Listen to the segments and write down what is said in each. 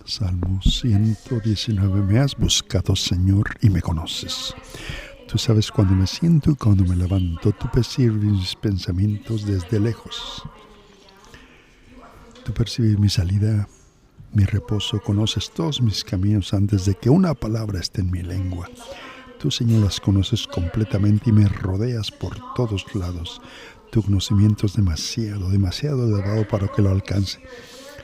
Salmo 119. Me has buscado, Señor, y me conoces. Tú sabes cuando me siento y cuando me levanto. Tú percibes mis pensamientos desde lejos. Tú percibes mi salida, mi reposo. Conoces todos mis caminos antes de que una palabra esté en mi lengua. Tú, Señor, las conoces completamente y me rodeas por todos lados. Tu conocimiento es demasiado elevado para que lo alcance.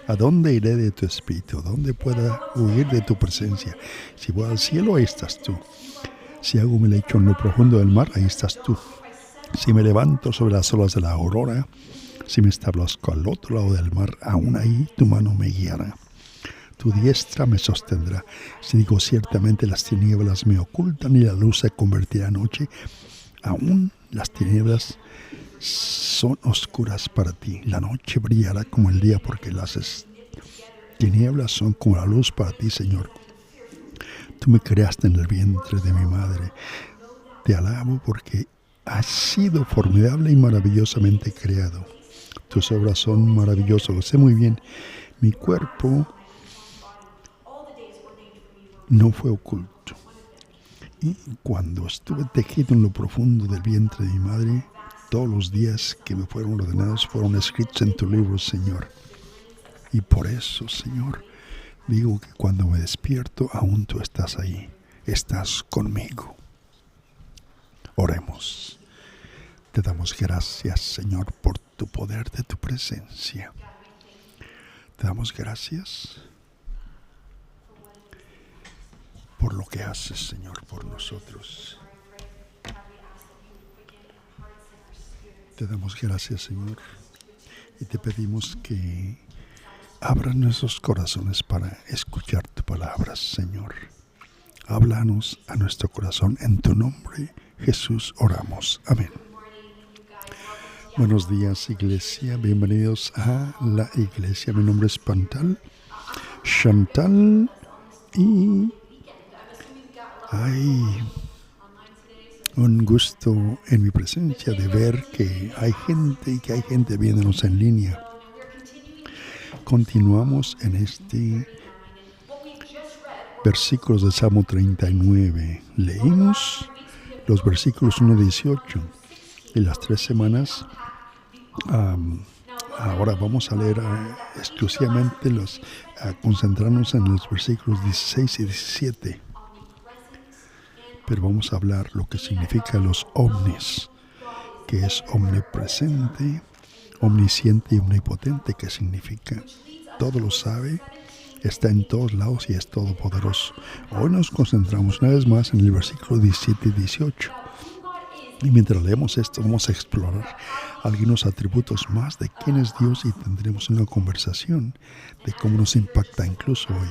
¿A dónde iré de tu espíritu? ¿A dónde pueda huir de tu presencia? Si voy al cielo, ahí estás tú. Si hago mi lecho en lo profundo del mar, ahí estás tú. Si me levanto sobre las olas de la aurora, si me establezco al otro lado del mar, aún ahí tu mano me guiará. Tu diestra me sostendrá. Si digo ciertamente las tinieblas me ocultan y la luz se convertirá en noche, aún las tinieblas son oscuras para ti. La noche brillará como el día porque las tinieblas son como la luz para ti, Señor. Tú me creaste en el vientre de mi madre. Te alabo porque has sido formidable y maravillosamente creado. Tus obras son maravillosas, lo sé muy bien. Mi cuerpo no fue oculto. Y cuando estuve tejido en lo profundo del vientre de mi madre, todos los días que me fueron ordenados fueron escritos en tu libro, Señor. Y por eso, Señor, digo que cuando me despierto, aún tú estás ahí. Estás conmigo. Oremos. Te damos gracias, Señor, por tu poder de tu presencia. Te damos gracias por lo que haces, Señor, por nosotros. Te damos gracias, Señor, y te pedimos que abran nuestros corazones para escuchar tu palabra, Señor. Háblanos a nuestro corazón. En tu nombre, Jesús, oramos. Amén. Buenos días, iglesia. Bienvenidos a la iglesia. Mi nombre es Chantal, y hay un gusto en mi presencia de ver que hay gente viéndonos en línea. Continuamos en este versículos de Salmo 39. Leímos los versículos 1 a 18 y las 3 semanas. Ahora vamos a leer exclusivamente a concentrarnos en los versículos 16 y 17. Pero vamos a hablar lo que significa los omnis, que es omnipresente, omnisciente y omnipotente, que significa todo lo sabe, está en todos lados y es todopoderoso. Hoy nos concentramos una vez más en el versículo 17 y 18. Y mientras leemos esto, vamos a explorar algunos atributos más de quién es Dios y tendremos una conversación de cómo nos impacta incluso hoy.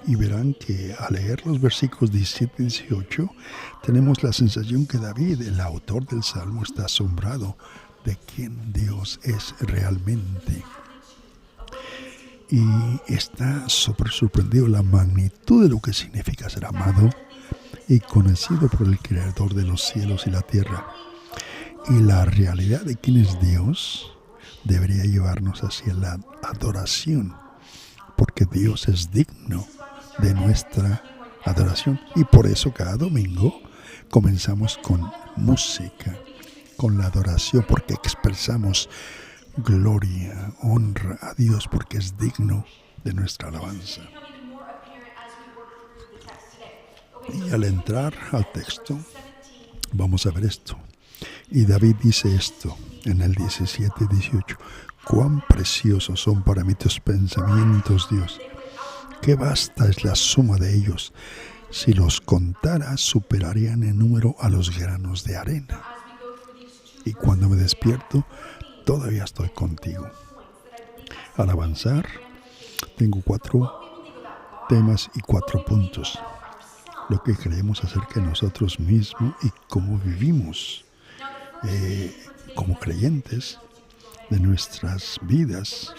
Y verán que al leer los versículos 17 y 18 tenemos la sensación que David, el autor del Salmo, está asombrado de quién Dios es realmente. Y está sorprendido la magnitud de lo que significa ser amado y conocido por el Creador de los cielos y la tierra. Y la realidad de quién es Dios debería llevarnos hacia la adoración, porque Dios es digno de nuestra adoración. Y por eso cada domingo comenzamos con música, con la adoración, porque expresamos gloria, honra a Dios, porque es digno de nuestra alabanza. Y al entrar al texto, vamos a ver esto. Y David dice esto en el 17 y 18. Cuán preciosos son para mí tus pensamientos, Dios. Qué vasta es la suma de ellos. Si los contara, superarían en número a los granos de arena. Y cuando me despierto, todavía estoy contigo. Al avanzar, tengo 4 temas y 4 puntos. Lo que creemos acerca de nosotros mismos y cómo vivimos como creyentes de nuestras vidas,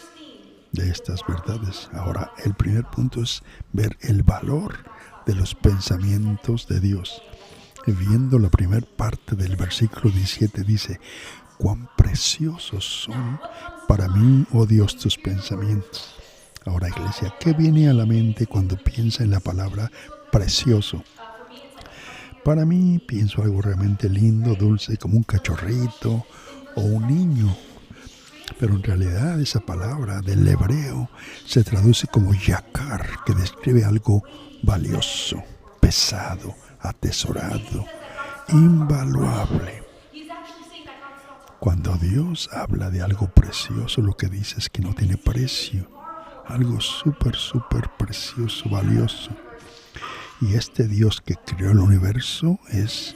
de estas verdades. Ahora, el primer punto es ver el valor de los pensamientos de Dios. Viendo la primera parte del versículo 17, dice: cuán preciosos son para mí, oh Dios, tus pensamientos. Ahora, iglesia, ¿qué viene a la mente cuando piensa en la palabra precioso? Para mí, pienso algo realmente lindo, dulce, como un cachorrito o un niño. Pero en realidad esa palabra del hebreo se traduce como yakar, que describe algo valioso, pesado, atesorado, invaluable. Cuando Dios habla de algo precioso, lo que dice es que no tiene precio. Algo súper precioso, valioso. Y este Dios que creó el universo es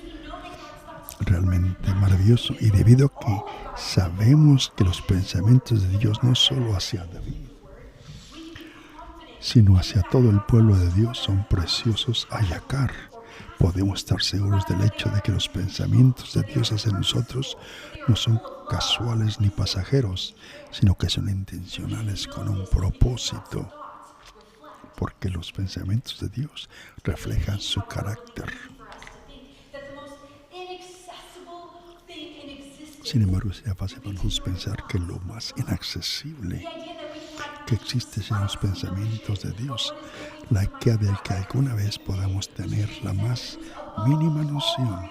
realmente maravilloso. Y debido a que sabemos que los pensamientos de Dios no solo hacia David, sino hacia todo el pueblo de Dios son preciosos a yakar, podemos estar seguros del hecho de que los pensamientos de Dios hacia nosotros no son casuales ni pasajeros, sino que son intencionales con un propósito, porque los pensamientos de Dios reflejan su carácter. Sin embargo, sería fácil para nosotros pensar que lo más inaccesible que existe son los pensamientos de Dios, la idea del que alguna vez podamos tener la más mínima noción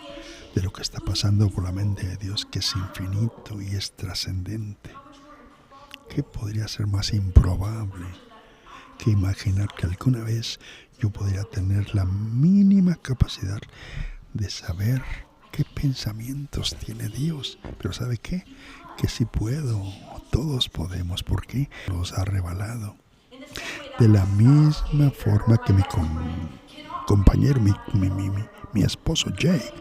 de lo que está pasando por la mente de Dios, que es infinito y es trascendente. ¿Qué podría ser más improbable que imaginar que alguna vez yo podría tener la mínima capacidad de saber qué pensamientos tiene Dios? Pero ¿sabe qué? Que sí puedo, todos podemos, porque los ha revelado. De la misma forma que mi compañero, mi esposo Jake,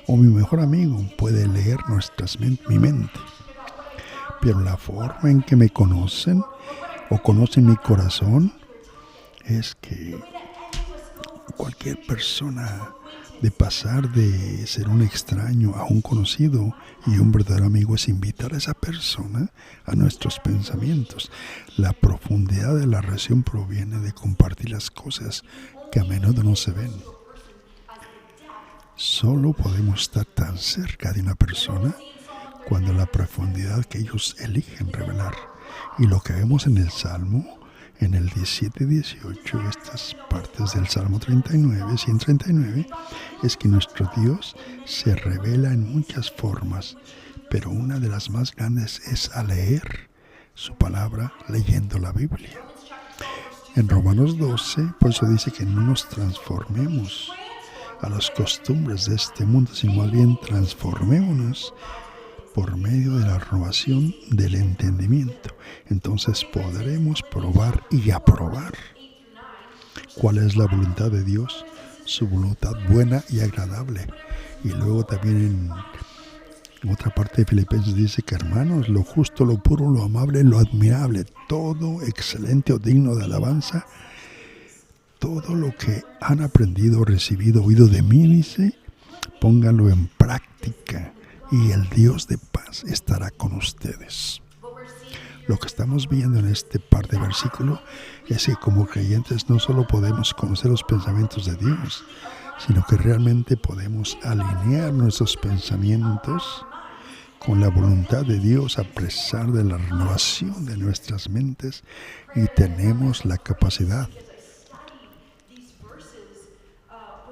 o mi mejor amigo puede leer mi mente. Pero la forma en que me conocen o conocen mi corazón es que cualquier persona, de pasar de ser un extraño a un conocido y un verdadero amigo, es invitar a esa persona a nuestros pensamientos. La profundidad de la relación proviene de compartir las cosas que a menudo no se ven. Solo podemos estar tan cerca de una persona cuando la profundidad que ellos eligen revelar. Y lo que vemos en el Salmo, en el 17 y 18, estas partes del Salmo 39, 139, es que nuestro Dios se revela en muchas formas, pero una de las más grandes es al leer su palabra, leyendo la Biblia. En Romanos 12, por eso dice que no nos transformemos a las costumbres de este mundo, sino más bien transformémonos por medio de la renovación del entendimiento. Entonces podremos probar y aprobar cuál es la voluntad de Dios, su voluntad buena y agradable. Y luego también en otra parte de Filipenses dice que, hermanos, lo justo, lo puro, lo amable, lo admirable, todo excelente o digno de alabanza, todo lo que han aprendido, recibido, oído de mí, dice, pónganlo en práctica y el Dios de paz estará con ustedes. Lo que estamos viendo en este par de versículos es que como creyentes no solo podemos conocer los pensamientos de Dios, sino que realmente podemos alinear nuestros pensamientos con la voluntad de Dios a pesar de la renovación de nuestras mentes, y tenemos la capacidad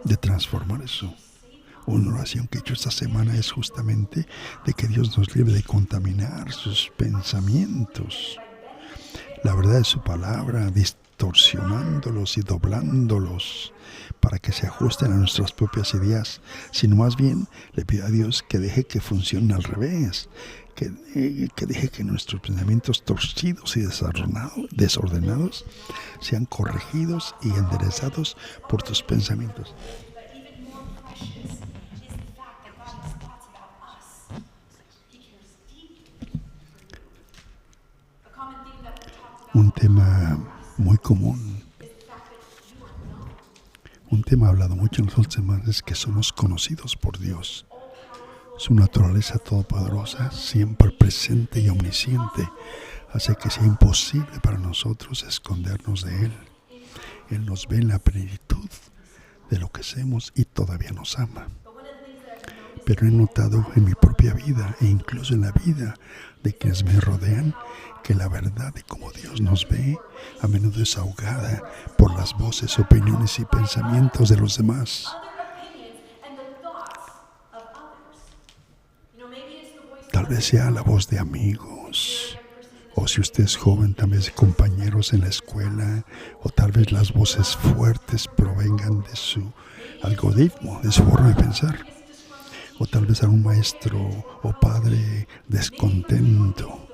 de transformar eso. Una oración que he hecho esta semana es justamente de que Dios nos libre de contaminar sus pensamientos, la verdad de su palabra, distorsionándolos y doblándolos para que se ajusten a nuestras propias ideas, sino más bien le pido a Dios que deje que funcionen al revés, que deje que nuestros pensamientos torcidos y desordenados sean corregidos y enderezados por tus pensamientos. Un tema muy común, un tema hablado mucho en las últimas semanas, es que somos conocidos por Dios. Su naturaleza todopoderosa, siempre presente y omnisciente, hace que sea imposible para nosotros escondernos de Él. Él nos ve en la plenitud de lo que hacemos y todavía nos ama. pero he notado en mi propia vida e incluso en la vida de quienes me rodean que la verdad de cómo Dios nos ve a menudo es ahogada por las voces, opiniones y pensamientos de los demás. Tal vez sea la voz de amigos, o si usted es joven, tal vez de compañeros en la escuela, o tal vez las voces fuertes provengan de su algoritmo, de su forma de pensar, o tal vez a un maestro o padre descontento.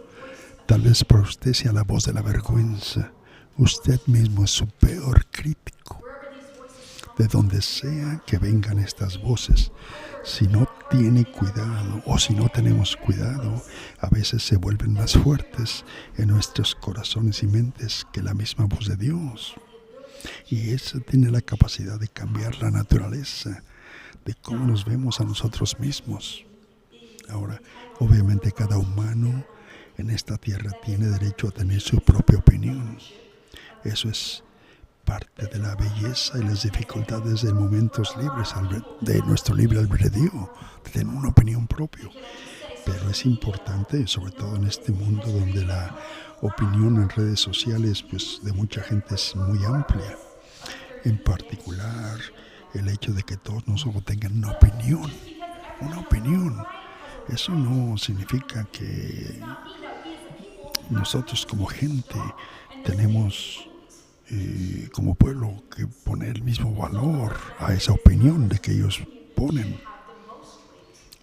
Tal vez para usted sea la voz de la vergüenza. Usted mismo es su peor crítico. De donde sea que vengan estas voces, si no tiene cuidado o si no tenemos cuidado, a veces se vuelven más fuertes en nuestros corazones y mentes que la misma voz de Dios. Y eso tiene la capacidad de cambiar la naturaleza de cómo nos vemos a nosotros mismos. Ahora, obviamente cada humano en esta tierra tiene derecho a tener su propia opinión. Eso es parte de la belleza y las dificultades de momentos libres, de nuestro libre albedrío, de tener una opinión propia. Pero es importante, sobre todo en este mundo donde la opinión en redes sociales pues, de mucha gente es muy amplia. En particular, el hecho de que todos nosotros tengan una opinión. Una opinión. Eso no significa que nosotros como gente tenemos como pueblo que poner el mismo valor a esa opinión de que ellos ponen.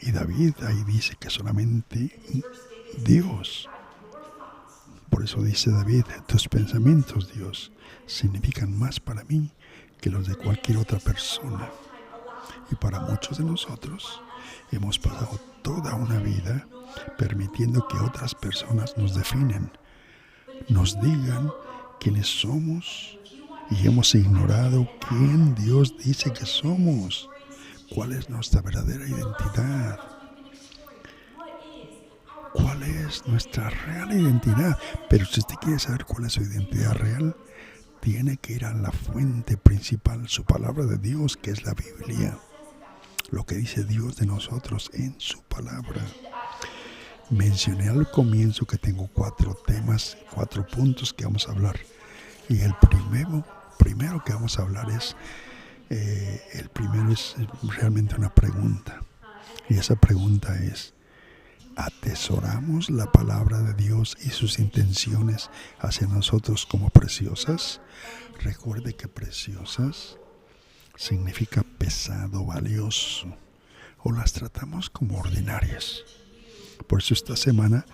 Y David ahí dice que solamente Dios. Por eso dice David, tus pensamientos, Dios, significan más para mí que los de cualquier otra persona. Y para muchos de nosotros hemos pasado toda una vida permitiendo que otras personas nos definen, nos digan quiénes somos y hemos ignorado quién Dios dice que somos, cuál es nuestra verdadera identidad, cuál es nuestra real identidad. Pero si usted quiere saber cuál es su identidad real, tiene que ir a la fuente principal, su palabra de Dios, que es la Biblia. Lo que dice Dios de nosotros en su palabra. Mencioné al comienzo que tengo 4 temas, 4 puntos que vamos a hablar. Y el primero que vamos a hablar es, el primero es realmente una pregunta. Y esa pregunta es, ¿atesoramos la palabra de Dios y sus intenciones hacia nosotros como preciosas? Recuerde que preciosas significa pesado, valioso, o las tratamos como ordinarias. Por eso esta semana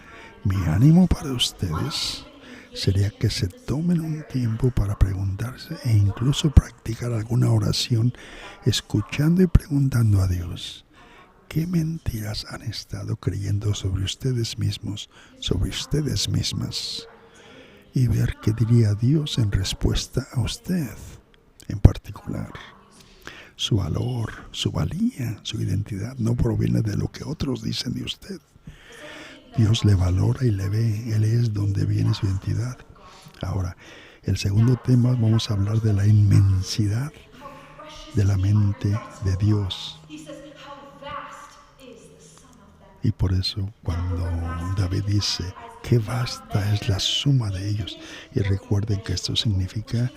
mi ánimo para ustedes sería que se tomen un tiempo para preguntarse e incluso practicar alguna oración escuchando y preguntando a Dios qué mentiras han estado creyendo sobre ustedes mismos, sobre ustedes mismas, y ver qué diría Dios en respuesta a usted en particular. Su valor, su valía, su identidad no proviene de lo que otros dicen de usted. Dios le valora y le ve. Él es donde viene su identidad. Ahora, el segundo tema, vamos a hablar de la inmensidad de la mente de Dios. Y por eso cuando David dice, qué vasta es la suma de ellos. Y recuerden que esto significa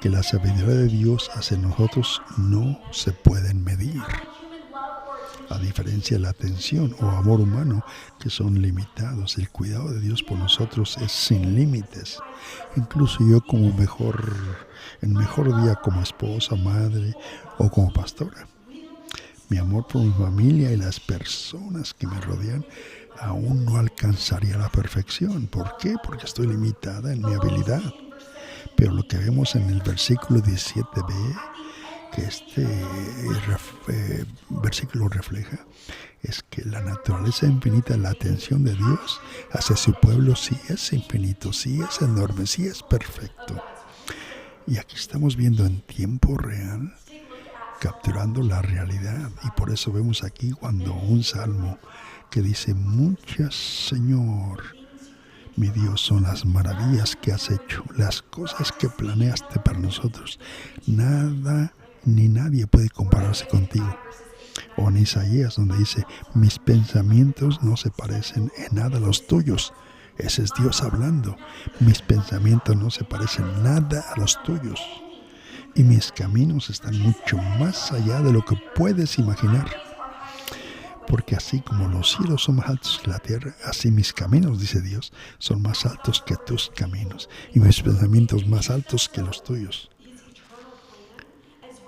que la sabiduría de Dios hacia nosotros no se pueden medir. A diferencia de la atención o amor humano, que son limitados, el cuidado de Dios por nosotros es sin límites. Incluso yo en mejor día como esposa, madre o como pastora, mi amor por mi familia y las personas que me rodean aún no alcanzaría la perfección. ¿Por qué? Porque estoy limitada en mi habilidad. Pero lo que vemos en el versículo 17b, que este versículo refleja, es que la naturaleza infinita, la atención de Dios hacia su pueblo sí es infinito, sí es enorme, sí es perfecto. Y aquí estamos viendo en tiempo real, capturando la realidad. Y por eso vemos aquí cuando un salmo que dice, muchas, Señor, mi Dios, son las maravillas que has hecho, las cosas que planeaste para nosotros. Nada ni nadie puede compararse contigo. O en Isaías, donde dice, mis pensamientos no se parecen en nada a los tuyos. Ese es Dios hablando. Mis pensamientos no se parecen nada a los tuyos. Y mis caminos están mucho más allá de lo que puedes imaginar. Porque así como los cielos son más altos que la tierra, así mis caminos, dice Dios, son más altos que tus caminos. Y mis pensamientos más altos que los tuyos.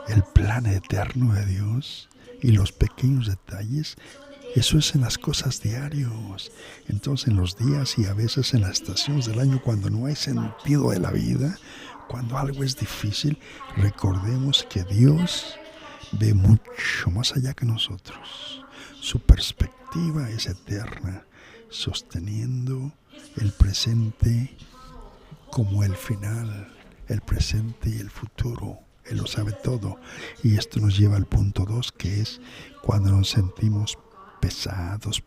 El plan eterno de Dios y los pequeños detalles, eso es en las cosas diarias. Entonces en los días y a veces en las estaciones del año, cuando no hay sentido de la vida, cuando algo es difícil, recordemos que Dios ve mucho más allá que nosotros. Su perspectiva es eterna, sosteniendo el presente como el final, el presente y el futuro. Él lo sabe todo. Y esto nos lleva al punto 2, que es cuando nos sentimos pesados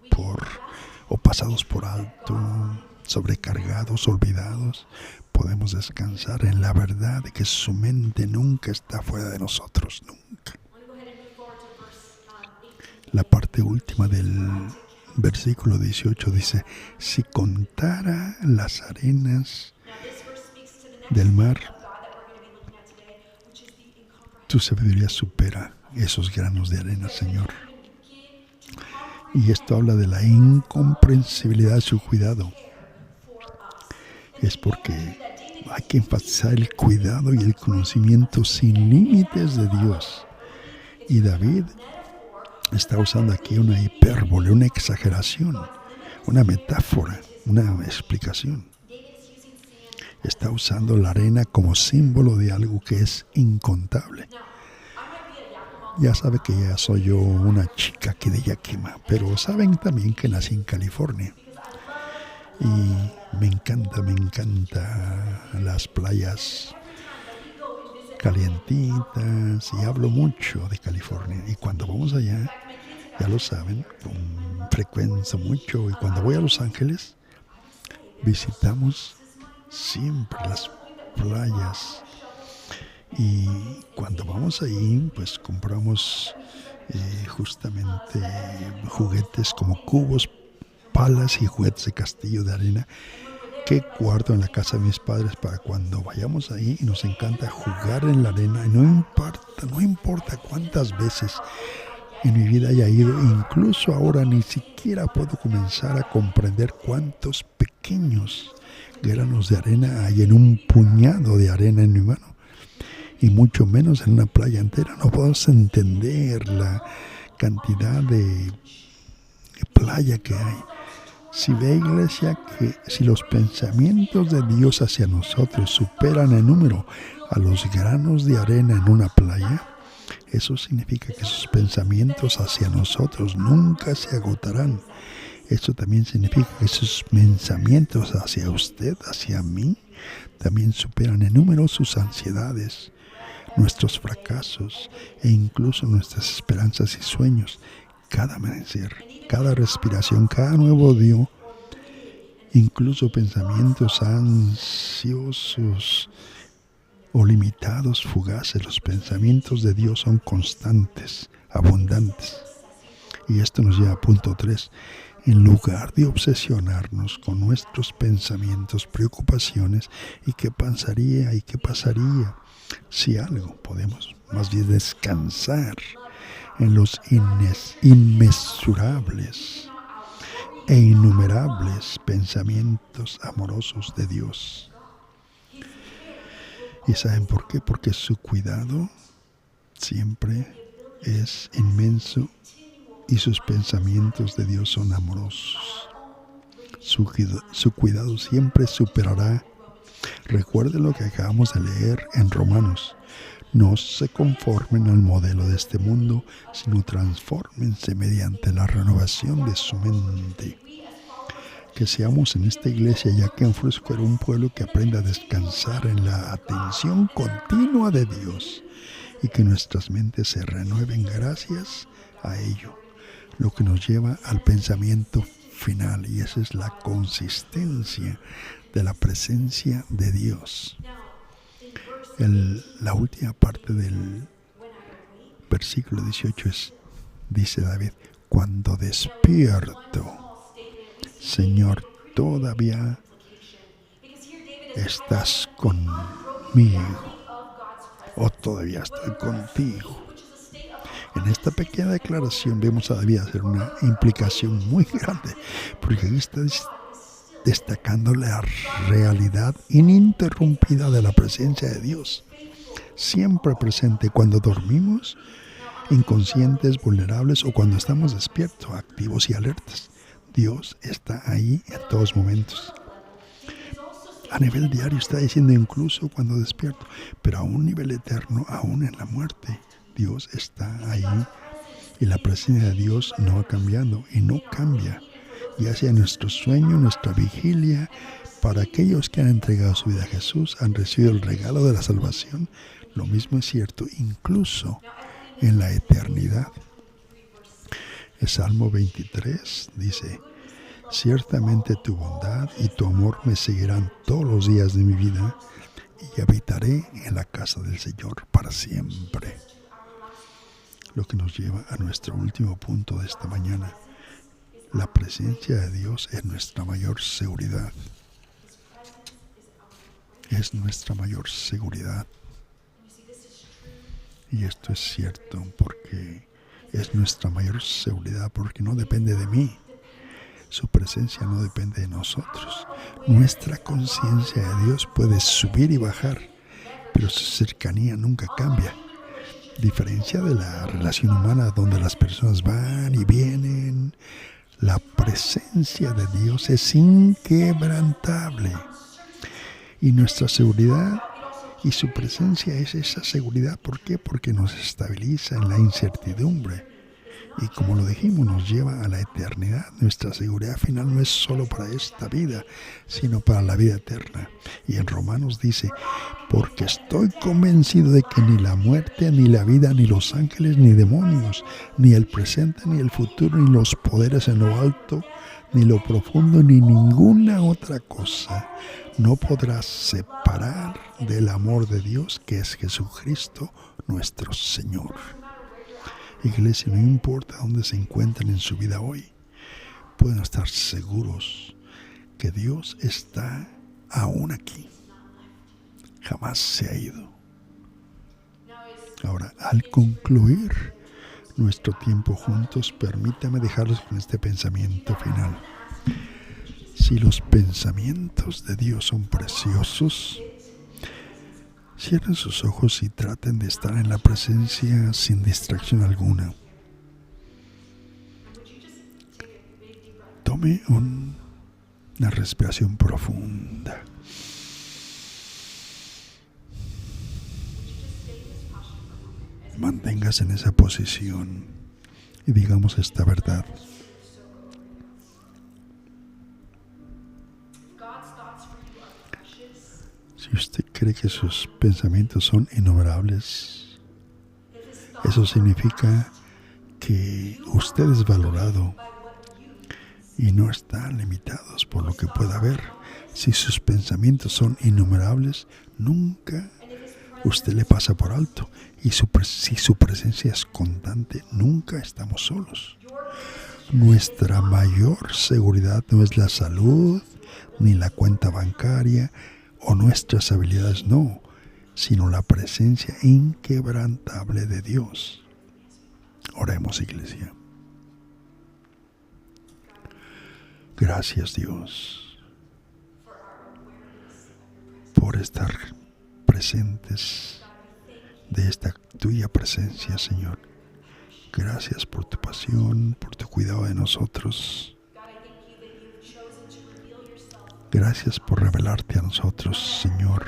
o pasados por alto, sobrecargados, olvidados. Podemos descansar en la verdad de que su mente nunca está fuera de nosotros, nunca. La parte última del versículo 18 dice, si contara las arenas del mar, tu sabiduría supera esos granos de arena, Señor. Y esto habla de la incomprensibilidad de su cuidado. Es porque hay que enfatizar el cuidado y el conocimiento sin límites de Dios. Y David está usando aquí una hipérbole, una exageración, una metáfora, una explicación. Está usando la arena como símbolo de algo que es incontable. Ya sabe que ya soy yo una chica aquí de Yakima, pero saben también que nací en California. Y me encanta las playas calientitas, y hablo mucho de California. Y cuando vamos allá, ya lo saben, con frecuencia mucho. Y cuando voy a Los Ángeles, visitamos siempre las playas. Y cuando vamos ahí, pues compramos justamente juguetes como cubos, palas y juguetes de castillo de arena que guardo en la casa de mis padres para cuando vayamos ahí. Y nos encanta jugar en la arena. Y no importa cuántas veces en mi vida haya ido, incluso ahora ni siquiera puedo comenzar a comprender cuántos pequeños granos de arena hay en un puñado de arena en mi mano. Y mucho menos en una playa entera. No podemos entender la cantidad de playa que hay. Si ve, iglesia, que si los pensamientos de Dios hacia nosotros superan en número a los granos de arena en una playa, eso significa que sus pensamientos hacia nosotros nunca se agotarán. Eso también significa que sus pensamientos hacia usted, hacia mí, también superan en número sus ansiedades, nuestros fracasos e incluso nuestras esperanzas y sueños. Cada amanecer, cada respiración, cada nuevo día, incluso pensamientos ansiosos o limitados, fugaces, los pensamientos de Dios son constantes, abundantes. Y esto nos lleva a punto 3. En lugar de obsesionarnos con nuestros pensamientos, preocupaciones, y qué pasaría, si algo, podemos más bien descansar en los inmesurables e innumerables pensamientos amorosos de Dios. ¿Y saben por qué? Porque su cuidado siempre es inmenso y sus pensamientos de Dios son amorosos. Su cuidado siempre superará. Recuerden lo que acabamos de leer en Romanos. No se conformen al modelo de este mundo, sino transfórmense mediante la renovación de su mente. Que seamos en esta iglesia, ya que en Foursquare, un pueblo que aprenda a descansar en la atención continua de Dios y que nuestras mentes se renueven gracias a ello, lo que nos lleva al pensamiento final, y esa es la consistencia de la presencia de Dios. La última parte del versículo 18 es: Dice David, cuando despierto, Señor, todavía estás conmigo, o todavía estoy contigo. En esta pequeña declaración vemos a David hacer una implicación muy grande, porque aquí está destacando la realidad ininterrumpida de la presencia de Dios, siempre presente cuando dormimos, inconscientes, vulnerables, o cuando estamos despiertos, activos y alertas. Dios está ahí en todos momentos. A nivel diario está diciendo incluso cuando despierto, pero a un nivel eterno, aún en la muerte, Dios está ahí y la presencia de Dios no va cambiando y no cambia. Ya sea nuestro sueño, nuestra vigilia, para aquellos que han entregado su vida a Jesús, han recibido el regalo de la salvación, lo mismo es cierto incluso en la eternidad. El Salmo 23 dice, ciertamente tu bondad y tu amor me seguirán todos los días de mi vida y habitaré en la casa del Señor para siempre. Lo que nos lleva a nuestro último punto de esta mañana. La presencia de Dios es nuestra mayor seguridad. Es nuestra mayor seguridad. Y esto es cierto porque es nuestra mayor seguridad, porque no depende de mí. Su presencia no depende de nosotros. Nuestra conciencia de Dios puede subir y bajar, pero su cercanía nunca cambia. Diferencia de la relación humana donde las personas van y vienen, la presencia de Dios es inquebrantable. Y nuestra seguridad y su presencia es esa seguridad. ¿Por qué? Porque nos estabiliza en la incertidumbre. Y como lo dijimos, nos lleva a la eternidad. Nuestra seguridad final no es solo para esta vida, sino para la vida eterna. Y en Romanos dice, porque estoy convencido de que ni la muerte, ni la vida, ni los ángeles, ni demonios, ni el presente, ni el futuro, ni los poderes en lo alto, ni lo profundo, ni ninguna otra cosa no podrá separar del amor de Dios, que es Jesucristo nuestro Señor. Iglesia, no importa dónde se encuentren en su vida hoy, pueden estar seguros que Dios está aún aquí. Jamás se ha ido. Ahora, al concluir nuestro tiempo juntos, permítame dejarlos con este pensamiento final. Si los pensamientos de Dios son preciosos, cierren sus ojos y traten de estar en la presencia sin distracción alguna. Tome una respiración profunda. Manténgase en esa posición y digamos esta verdad. Si usted cree que sus pensamientos son innumerables, eso significa que usted es valorado y no están limitados por lo que pueda ver. Si sus pensamientos son innumerables, nunca usted le pasa por alto. Y si su presencia es constante, nunca estamos solos. Nuestra mayor seguridad no es la salud, ni la cuenta bancaria, o nuestras habilidades, no, sino la presencia inquebrantable de Dios. Oremos, iglesia. Gracias, Dios, por estar presentes de esta tuya presencia, Señor. Gracias por tu pasión, por tu cuidado de nosotros. Gracias por revelarte a nosotros, Señor.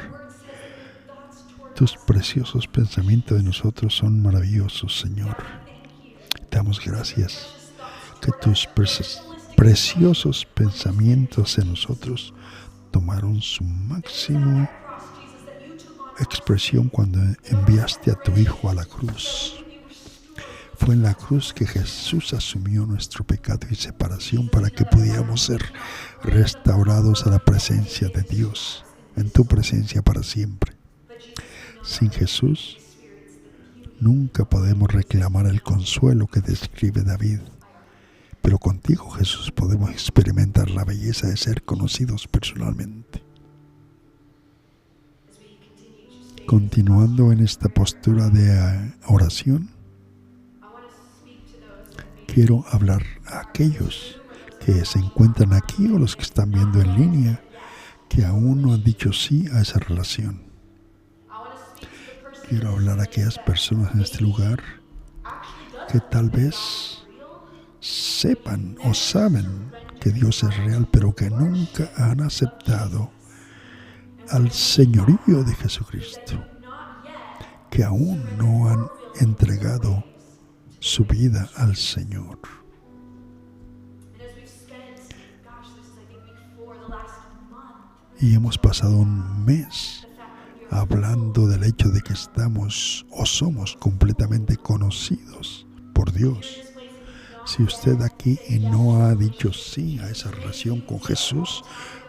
Tus preciosos pensamientos de nosotros son maravillosos, Señor. Te damos gracias que tus preciosos pensamientos en nosotros tomaron su máximo expresión cuando enviaste a tu Hijo a la cruz. Fue en la cruz que Jesús asumió nuestro pecado y separación para que pudiéramos ser restaurados a la presencia de Dios, en tu presencia para siempre. Sin Jesús Nunca podemos reclamar el consuelo que describe David, pero contigo, Jesús, podemos experimentar la belleza de ser conocidos personalmente. Continuando en esta postura de oración, quiero hablar a aquellos que se encuentran aquí o los que están viendo en línea que aún no han dicho sí a esa relación. Quiero hablar a aquellas personas en este lugar que tal vez sepan o saben que Dios es real, pero que nunca han aceptado al señorío de Jesucristo, que aún no han entregado su vida al Señor. Y hemos pasado un mes hablando del hecho de que estamos o somos completamente conocidos por Dios. Si usted aquí no ha dicho sí a esa relación con Jesús,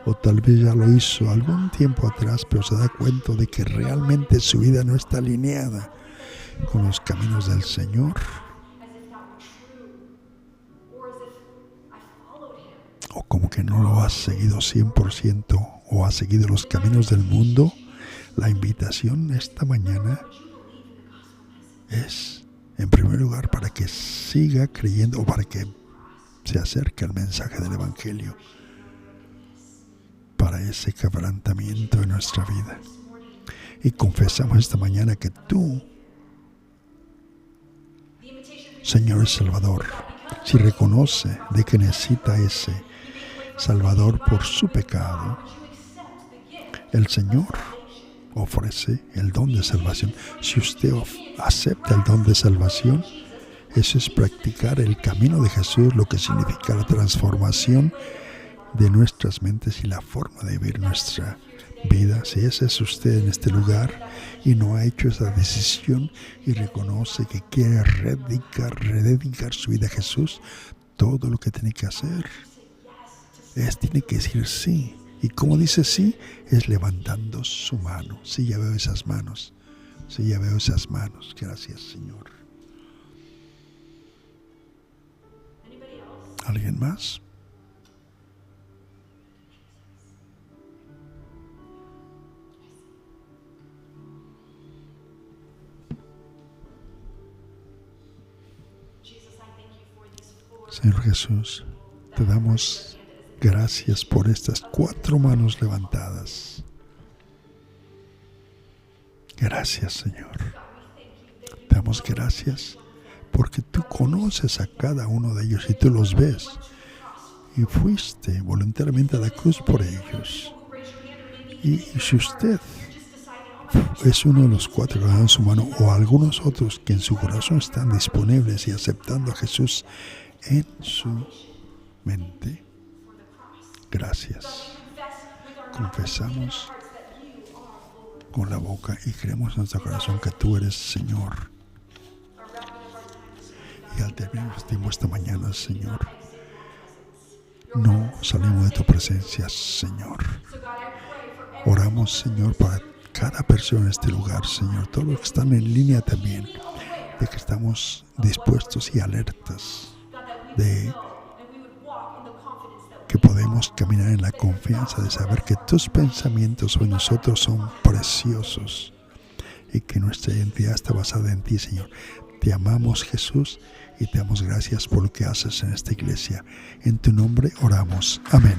o tal vez ya lo hizo algún tiempo atrás, pero se da cuenta de que realmente su vida no está alineada con los caminos del Señor, o como que no lo has seguido 100% o has seguido los caminos del mundo, la invitación esta mañana es, en primer lugar, para que siga creyendo o para que se acerque al mensaje del Evangelio, para ese quebrantamiento en nuestra vida. Y confesamos esta mañana que tú, Señor y Salvador, si reconoce de que necesita ese Salvador por su pecado, el Señor ofrece el don de salvación. Si usted acepta el don de salvación, eso es practicar el camino de Jesús, lo que significa la transformación de nuestras mentes y la forma de vivir nuestra vida. Si ese es usted en este lugar y no ha hecho esa decisión y reconoce que quiere rededicar su vida a Jesús, todo lo que tiene que hacer tiene que decir sí. Y como dice sí, es levantando su mano. Sí, ya veo esas manos. Sí, ya veo esas manos. Gracias, Señor. ¿Alguien más? Señor Jesús, te damos gracias por estas 4 manos levantadas. Gracias, Señor. Te damos gracias porque tú conoces a cada uno de ellos y tú los ves. Y fuiste voluntariamente a la cruz por ellos. Y si usted es uno de los 4 que dan su mano, o algunos otros que en su corazón están disponibles y aceptando a Jesús en su mente, gracias. Confesamos con la boca y creemos en nuestro corazón que tú eres Señor. Y al terminar nuestro tiempo esta mañana, Señor, no salimos de tu presencia, Señor. Oramos, Señor, para cada persona en este lugar, Señor, todos los que están en línea también, de que estamos dispuestos y alertas, de que podemos caminar en la confianza de saber que tus pensamientos sobre nosotros son preciosos y que nuestra identidad está basada en ti, Señor. Te amamos, Jesús, y te damos gracias por lo que haces en esta iglesia. En tu nombre oramos. Amén.